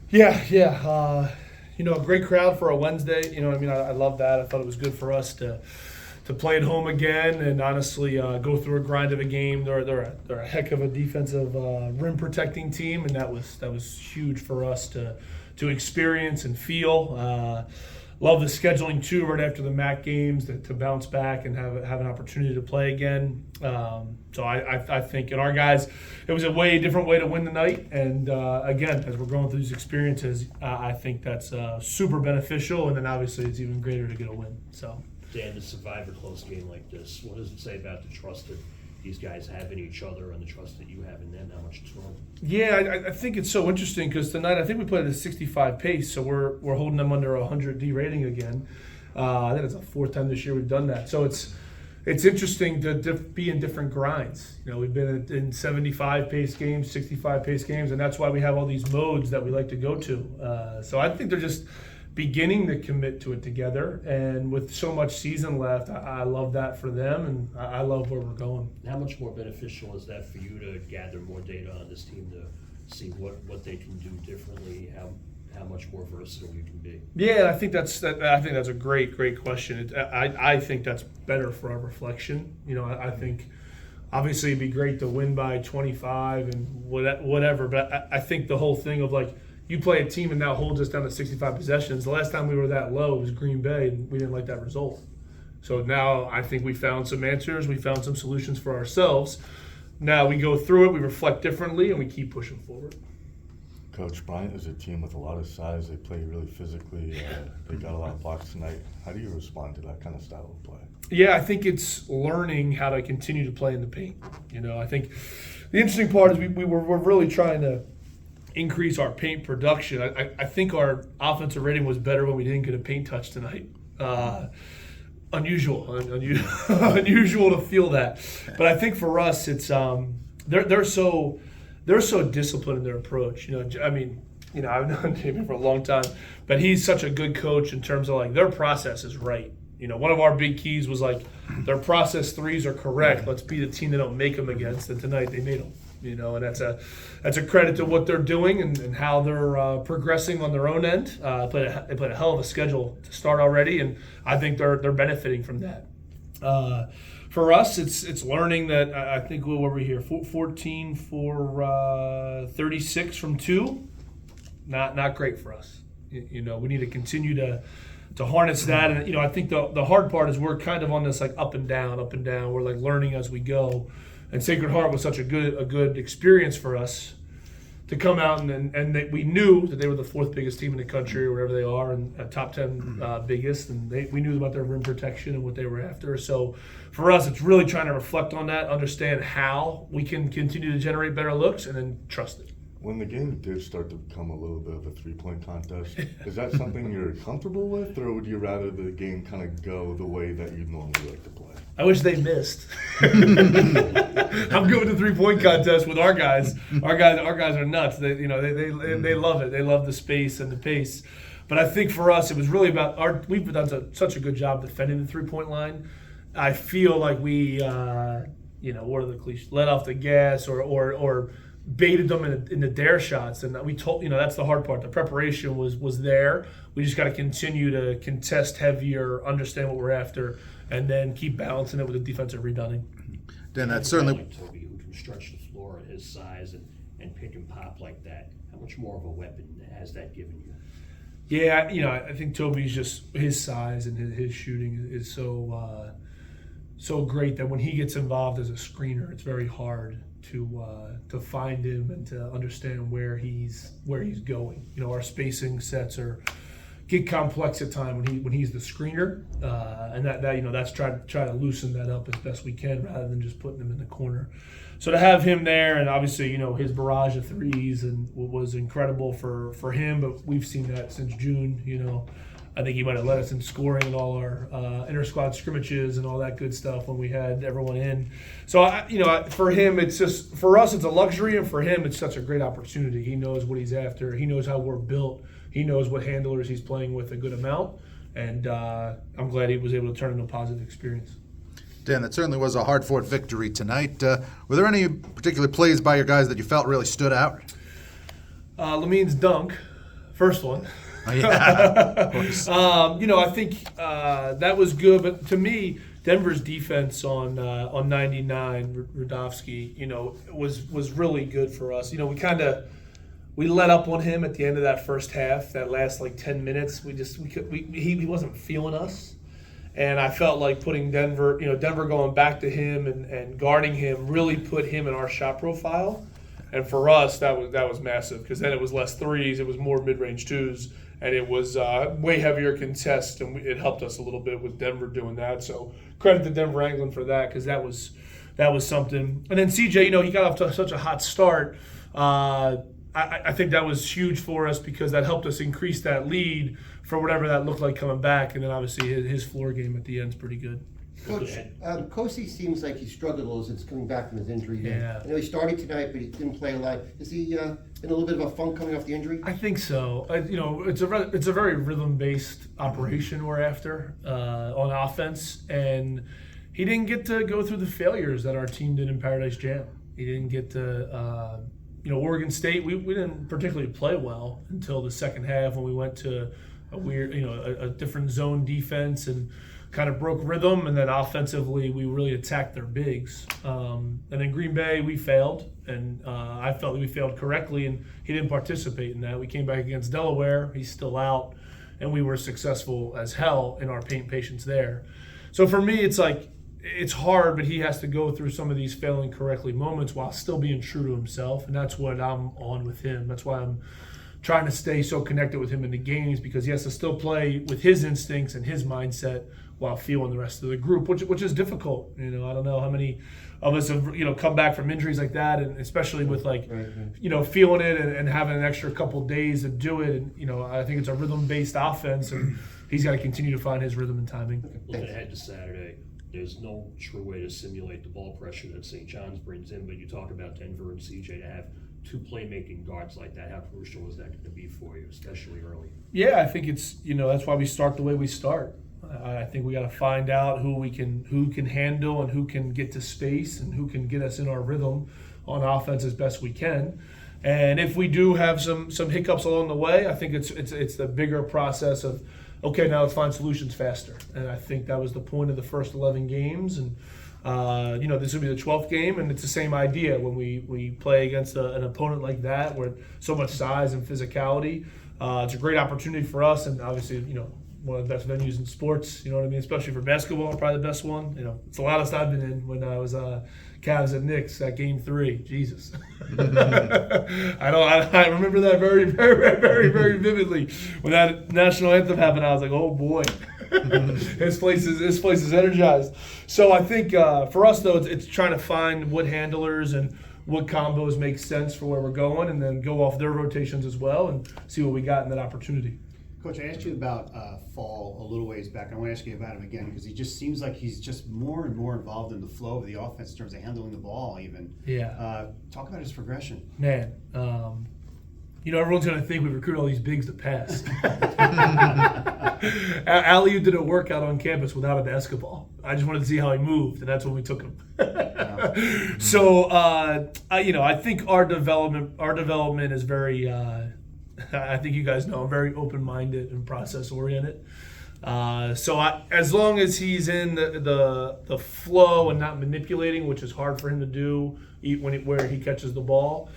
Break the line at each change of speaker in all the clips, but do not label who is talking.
Yeah. A great crowd for a Wednesday. You know what I mean? I love that. I thought it was good for us to play at home again and honestly go through a grind of a game. They're a heck of a defensive rim protecting team, and that was huge for us to experience and feel. Love the scheduling too, right after the MAC games, to bounce back and have an opportunity to play again. So I think in our guys, it was a different way to win the night. And again, as we're going through these experiences, I think that's super beneficial. And then obviously it's even greater to get a win. So.
Dan, to survive a close game like this, what does it say about the trust that these guys have in each other and the trust that you have in them, how much it's grown?
Yeah, I think it's so interesting because tonight I think we played at a 65 pace, so we're holding them under 100 D rating again. I think it's the fourth time this year we've done that. So it's interesting to be in different grinds. We've been in 75 pace games, 65 pace games, and that's why we have all these modes that we like to go to. So I think they're just beginning to commit to it together, and with so much season left, I love that for them, and I love where we're going.
How much more beneficial is that for you to gather more data on this team to see what they can do differently, how much more versatile you can be?
Yeah, I think that's a great question. I think that's better for our reflection. I think obviously it'd be great to win by 25 and whatever, but I think the whole thing of like, you play a team and now holds us down to 65 possessions. The last time we were that low was Green Bay, and we didn't like that result. So now I think we found some answers. We found some solutions for ourselves. Now we go through it, we reflect differently, and we keep pushing forward.
Coach, Bryant is a team with a lot of size. They play really physically. They got a lot of blocks tonight. How do you respond to that kind of style of play?
Yeah, I think it's learning how to continue to play in the paint. I think the interesting part is we're really trying to increase our paint production. I think our offensive rating was better when we didn't get a paint touch tonight. Unusual to feel that. But I think for us, it's they're so disciplined in their approach. I've known Jamie for a long time, but he's such a good coach in terms of like their process is right. One of our big keys was like their process threes are correct. Let's be the team they don't make them against. And tonight they made them. And that's a credit to what they're doing and how they're progressing on their own end. They played a hell of a schedule to start already, and I think they're benefiting from that. For us, it's learning that I think what were we here 14 for 36 from 2, not great for us. We need to continue to harness that, and I think the hard part is we're kind of on this like up and down. We're like learning as we go. And Sacred Heart was such a good experience for us to come out and we knew that they were the 4th biggest team in the country or wherever they are, and top 10 biggest, and we knew about their rim protection and what they were after. So for us, it's really trying to reflect on that, understand how we can continue to generate better looks, and then trust it.
When the game did start to become a little bit of a 3-point contest, is that something you're comfortable with, or would you rather the game kind of go the way that you normally like to play?
I wish they missed. I'm good with the 3-point contest with our guys. Our guys are nuts. They love it. They love the space and the pace. But I think for us, it was really about we've done such a good job defending the 3-point line. I feel like we, what are the cliches? Let off the gas or baited them in the dare shots, and we told that's the hard part. The preparation was there. We just got to continue to contest heavier, understand what we're after, and then keep balancing it with the defensive rebounding.
Dan, that's certainly
like Toby, who can stretch the floor at his size and pick and pop like that. How much more of a weapon has that given you?
Yeah, I think Toby's just his size and his shooting is so great that when he gets involved as a screener, it's very hard to find him and to understand where he's going. Our spacing sets get complex at times when he's the screener, and that's try to loosen that up as best we can rather than just putting him in the corner. So to have him there, and obviously his barrage of threes and was incredible for him, but we've seen that since June. I think he might have led us in scoring in all our inter-squad scrimmages and all that good stuff when we had everyone in. So, for him, for us, it's a luxury, and for him, it's such a great opportunity. He knows what he's after. He knows how we're built. He knows what handlers he's playing with a good amount, and I'm glad he was able to turn it into a positive experience.
Dan, that certainly was a hard-fought victory tonight. Were there any particular plays by your guys that you felt really stood out?
Lamin's dunk, first one.
Oh, yeah, of course.
I think that was good, but to me, Denver's defense on 99, Rudovsky, was really good for us. We let up on him at the end of that first half. That last 10 minutes, he wasn't feeling us, and I felt like putting Denver going back to him and guarding him really put him in our shot profile. And for us, that was massive because then it was less threes, it was more mid-range twos, and it was way heavier contest, and it helped us a little bit with Denver doing that. So credit to Denver Anglin for that because that was something. And then CJ, he got off to such a hot start. I think that was huge for us because that helped us increase that lead for whatever that looked like coming back. And then obviously his floor game at the end is pretty good.
Coach, Kosi seems like he struggled a little since coming back from his injury.
Yeah.
I know he started tonight, but he didn't play a lot. Is he in a little bit of a funk coming off the injury?
I think so. It's a very rhythm-based operation we're after on offense, and he didn't get to go through the failures that our team did in Paradise Jam. He didn't get to, Oregon State. We didn't particularly play well until the second half when we went to a weird, a different zone defense and kind of broke rhythm, and then offensively we really attacked their bigs. And in Green Bay we failed, and I felt that we failed correctly, and he didn't participate in that. We came back against Delaware, he's still out, and we were successful as hell in our paint patience there. So for me, it's hard, but he has to go through some of these failing correctly moments while still being true to himself, and that's what I'm on with him. That's why I'm trying to stay so connected with him in the games, because he has to still play with his instincts and his mindset while feeling the rest of the group, which is difficult. I don't know how many of us have come back from injuries like that, and especially with feeling it and having an extra couple days to do it. And I think it's a rhythm-based offense, and he's got to continue to find his rhythm and timing.
Looking ahead to Saturday, there's no true way to simulate the ball pressure that St. John's brings in, but you talk about Denver and CJ to have two playmaking guards like that. How crucial is that going to be for you, especially early?
Yeah, I think it's that's why we start the way we start. I think we got to find out who can handle and who can get to space and who can get us in our rhythm on offense as best we can. And if we do have some hiccups along the way, I think it's the bigger process of, okay, now let's find solutions faster. And I think that was the point of the first 11 games. And this will be the 12th game, and it's the same idea when we play against an opponent like that, where so much size and physicality. It's a great opportunity for us, and obviously, one of the best venues in sports. You know what I mean? Especially for basketball, probably the best one. It's the loudest I've been in when I was Cavs at Knicks at Game 3. Jesus, I remember that very, very, very, very vividly. When that national anthem happened, I was like, oh boy. This place is energized. So I think for us though, it's trying to find what handlers and what combos make sense for where we're going, and then go off their rotations as well and see what we got in that opportunity.
Coach, I asked you about Fall a little ways back. I want to ask you about him again because he just seems like he's just more and more involved in the flow of the offense in terms of handling the ball even.
Yeah.
Talk about his progression.
Man, everyone's going to think we recruit all these bigs to pass. Aliu did a workout on campus without a basketball. I just wanted to see how he moved, and that's when we took him. So, I think our development is very, I think you guys know, I'm very open-minded and process-oriented. As long as he's in the flow and not manipulating, which is hard for him to do where he catches the ball,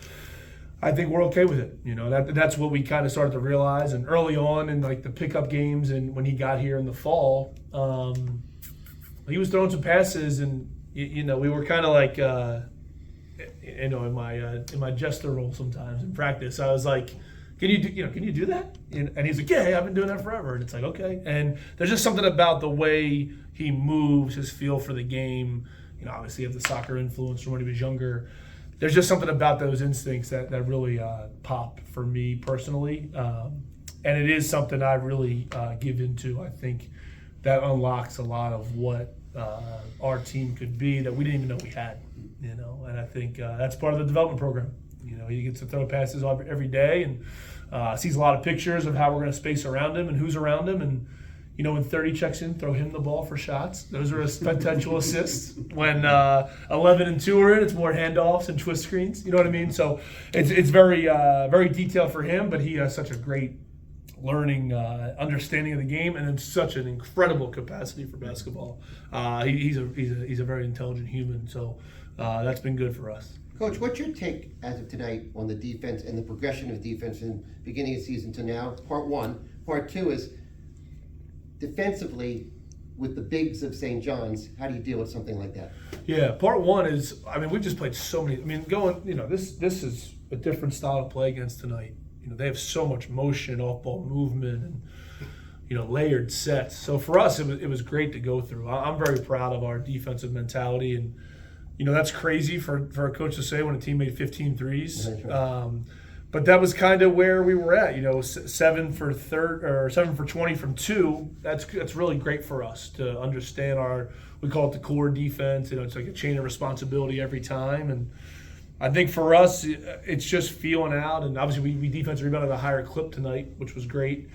I think we're okay with it. That's what we kind of started to realize. And early on in the pickup games and when he got here in the fall, he was throwing some passes, and we were kind of in my jester role sometimes in practice. I was like, can you do that? And he's like, yeah, I've been doing that forever. And it's like, okay. And there's just something about the way he moves, his feel for the game. Obviously you have the soccer influence from when he was younger. There's just something about those instincts that really pop for me personally. And it is something I really give into. I think that unlocks a lot of what our team could be that we didn't even know we had. And I think that's part of the development program. He gets to throw passes every day and sees a lot of pictures of how we're going to space around him and who's around him. And, You know, when 30 checks in, throw him the ball for shots. Those are potential assists. When 11 and 2 are in, it's more handoffs and twist screens. You know what I mean? So it's very very detailed for him, but he has such a great learning, understanding of the game, and then such an incredible capacity for basketball. He's a very intelligent human, so that's been good for us.
Coach, what's your take as of tonight on the defense and the progression of defense from beginning of the season to now? Part one. Part two is defensively with the bigs of St. John's. How do you deal with something like that?
Yeah, part one is, I mean, we just played so many. I mean, this is a different style to play against tonight. You know, they have so much motion, off-ball movement, and layered sets. So for us, it was great to go through. I'm very proud of our defensive mentality, and that's crazy for a coach to say when a team made 15 threes. But that was kind of where we were at. 7 for 20 from 2. That's really great for us to understand we call it the core defense. It's like a chain of responsibility every time, and I think for us, it's just feeling out, and obviously we defense rebounded at a higher clip tonight, which was great.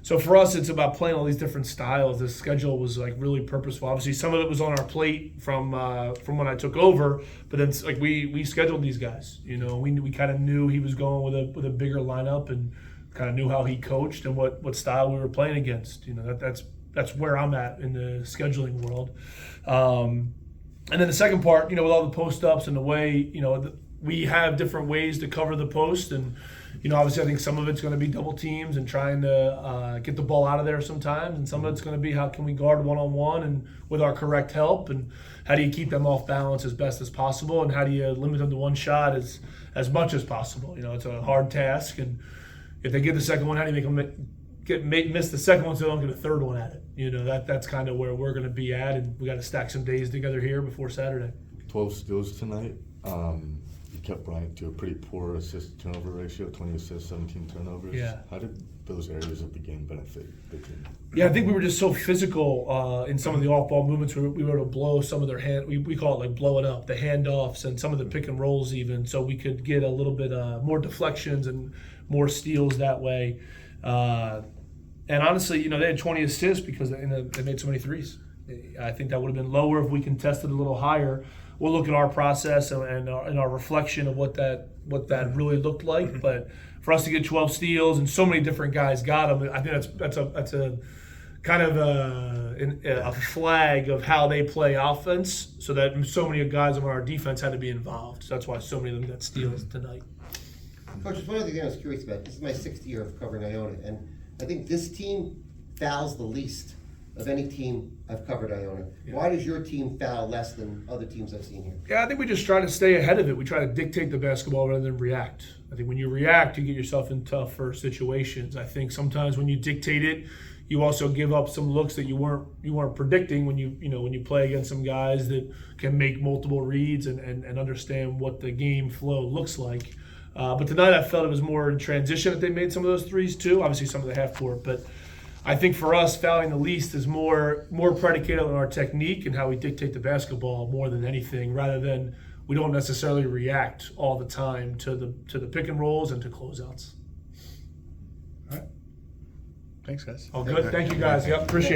So for us, it's about playing all these different styles. The schedule was like really purposeful. Obviously, some of it was on our plate from when I took over, but then like we scheduled these guys. We kind of knew he was going with a bigger lineup, and kind of knew how he coached and what style we were playing against. That's where I'm at in the scheduling world. And then the second part, with all the post ups and the way we have different ways to cover the post, and obviously I think some of it's going to be double teams and trying to get the ball out of there sometimes, and some of it's going to be how can we guard one-on-one and with our correct help, and how do you keep them off balance as best as possible, and how do you limit them to one shot as much as possible. It's a hard task, and if they get the second one, how do you make them miss the second one so they don't get a third one at it? That's kind of where we're going to be at, and we got to stack some days together here before Saturday.
12 steals tonight. You kept Bryant to a pretty poor assist-turnover ratio, 20 assists, 17 turnovers.
Yeah.
How did those areas of the game benefit the team?
Yeah, I think we were just so physical in some of the off-ball movements. We were able to blow some of their hand. We call it like blow it up, the handoffs and some of the pick and rolls even, so we could get a little bit more deflections and more steals that way. And honestly, they had 20 assists because they made so many threes. I think that would have been lower if we contested a little higher. We'll look at our process and our reflection of what that really looked like. But for us to get 12 steals and so many different guys got them, I think that's a kind of a flag of how they play offense. So that so many guys on our defense had to be involved. So that's why so many of them got steals tonight.
Coach, one other thing I was curious about. This is my 6th year of covering Iona, and I think this team fouls the least of any team I've covered Iona.
Yeah.
Why does your team foul less than other teams I've seen here?
Yeah, I think we just try to stay ahead of it. We try to dictate the basketball rather than react. I think when you react, you get yourself in tougher situations. I think sometimes when you dictate it, you also give up some looks that you weren't predicting when you play against some guys that can make multiple reads and understand what the game flow looks like. But tonight I felt it was more in transition that they made some of those threes too. Obviously some of the half court, but I think for us, fouling the least is more predicated on our technique and how we dictate the basketball more than anything, rather than we don't necessarily react all the time to the pick and rolls and to closeouts.
Thanks, guys.
Oh, good. Thank you guys. Yep, appreciate it.